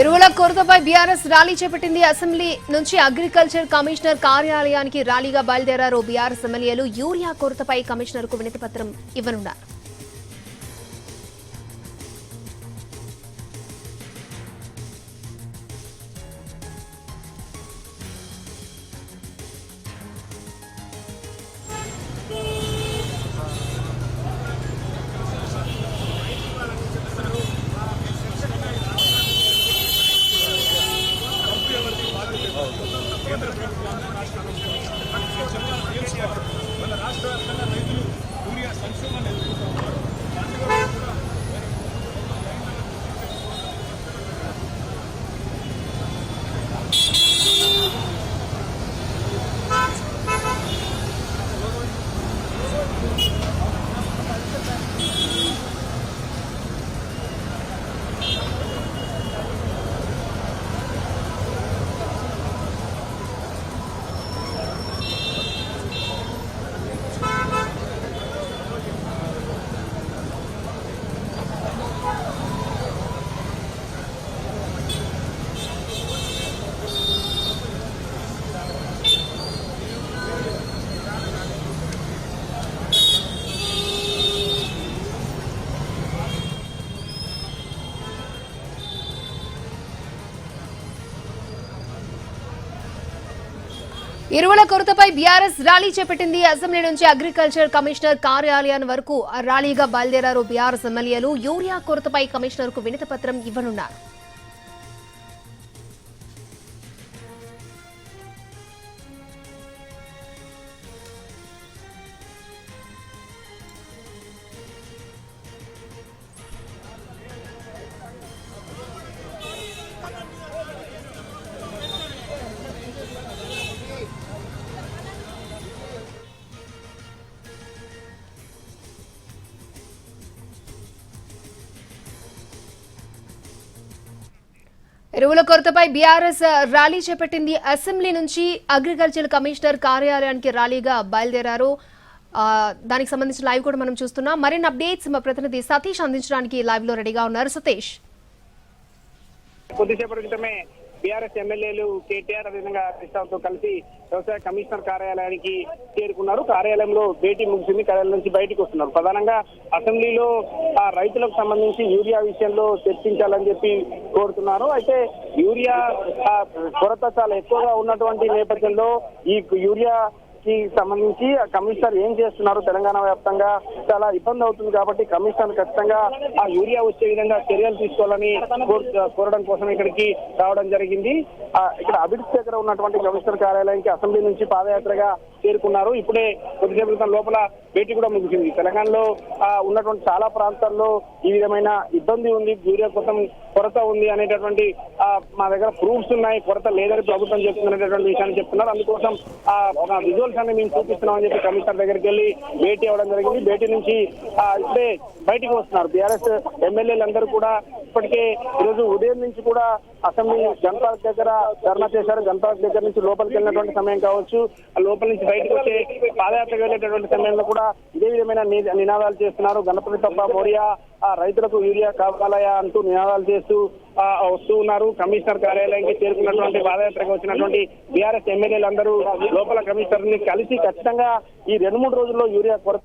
ఎరువుల కొరతపై BRS rally చేపట్టింది. Assembly నుంచి అగ్రికల్చర్ కమిషనర్ కార్యాలయానికి ర్యాలీగా బయలుదేరారు బీఆర్ఎస్ ఎమ్మెల్యేలు. యూరియా కొరతపై కమిషనర్ కు వినతి పత్రం ఇవ్వనున్నారు. ఎరువుల కొరతపై బీఆర్ఎస్ ర్యాలీ చేపట్టింది. అసెంబ్లీ నుంచి అగ్రికల్చర్ కమిషనర్ కార్యాలయం వరకు ర్యాలీగా బయలుదేరారు బీఆర్ఎస్ ఎమ్మెల్యేలు. యూరియా కొరతపై కమిషనర్ కు వినతి పత్రం ఇవ్వనున్నారు. ఎరువుల కొరతపై బీఆర్ఎస్ ర్యాలీ చేపట్టింది. అసెంబ్లీ నుంచి అగ్రికల్చర్ కమిషనర్ కార్యాలయానికి ర్యాలీగా బయలుదేరారు. దానికి సంబంధించిన లైవ్ కూడా మనం చూస్తున్నాం. మరిన్ని అప్డేట్స్ మా ప్రతినిధి సతీష్ అందించడానికి లైవ్ లో రెడీగా ఉన్నారు. సతీష్, కొద్దిసేపటి క్రితమే బీఆర్ఎస్ ఎమ్మెల్యేలు కేటీఆర్ అదేవిధంగా కృష్ణతో కలిసి వ్యవసాయ కమిషనర్ కార్యాలయానికి చేరుకున్నారు. కార్యాలయంలో భేటీ ముగిసింది. కార్యాలయం నుంచి బయటకు వస్తున్నారు. ప్రధానంగా అసెంబ్లీలో రైతులకు సంబంధించి యూరియా విషయంలో చర్చించాలని చెప్పి కోరుతున్నారు. అయితే యూరియా కొరత చాలా ఎక్కువగా ఉన్నటువంటి నేపథ్యంలో ఈ యూరియా కి సంబంధించి కమిషనర్ ఏం చేస్తున్నారు, తెలంగాణ వ్యాప్తంగా చాలా ఇబ్బంది అవుతుంది కాబట్టి కమిషనర్ ఖచ్చితంగా ఆ యూరియా వచ్చే విధంగా చర్యలు తీసుకోవాలని కోరడం కోసం ఇక్కడికి రావడం జరిగింది. ఇక్కడ అభివృద్ధి దగ్గర ఉన్నటువంటి కమిషనర్ కార్యాలయానికి అసెంబ్లీ నుంచి పాదయాత్రగా చేరుకున్నారు. ఇప్పుడే కొద్దిసేపు క్రితం లోపల భేటీ కూడా ముగిసింది. తెలంగాణలో ఉన్నటువంటి చాలా ప్రాంతాల్లో ఈ విధమైన ఇబ్బంది ఉంది, యూరియా కోసం కొరత ఉంది అనేటటువంటి మా దగ్గర ప్రూఫ్స్ ఉన్నాయి, కొరత లేదని ప్రభుత్వం చెప్తున్నటువంటి విషయాన్ని చెప్తున్నారు. అందుకోసం విజువల్స్ అన్ని మేము చూపిస్తున్నామని చెప్పి కమిషనర్ దగ్గరికి వెళ్ళి భేటీ అవ్వడం జరిగింది. భేటీ నుంచి ఇప్పుడే బయటికి వస్తున్నారు. బీఆర్ఎస్ ఎమ్మెల్యేలందరూ కూడా ఇప్పటికే ఈరోజు ఉదయం నుంచి కూడా అసెంబ్లీ జనపార్క్ దగ్గర ధర్నా చేశారు. జనపార్క్ దగ్గర నుంచి లోపలికి వెళ్ళినటువంటి సమయం కావచ్చు, లోపల నుంచి బయటకు వచ్చే పాదయాత్రకు వెళ్ళేటటువంటి సమయంలో కూడా ఇదే విధమైన నినాదాలు చేస్తున్నారు. గణపతి తప్ప మోరియా రైతులకు యూరియా కావాలయా అంటూ నినాదాలు చేస్తూ వస్తూ ఉన్నారు. కమిషనర్ కార్యాలయానికి చేరుకున్నటువంటి పాదయాత్రకు వచ్చినటువంటి బీఆర్ఎస్ ఎమ్మెల్యేలందరూ లోపల కమిషనర్ ని కలిసి ఖచ్చితంగా ఈ 2-3 రోజుల్లో యూరియా కొరత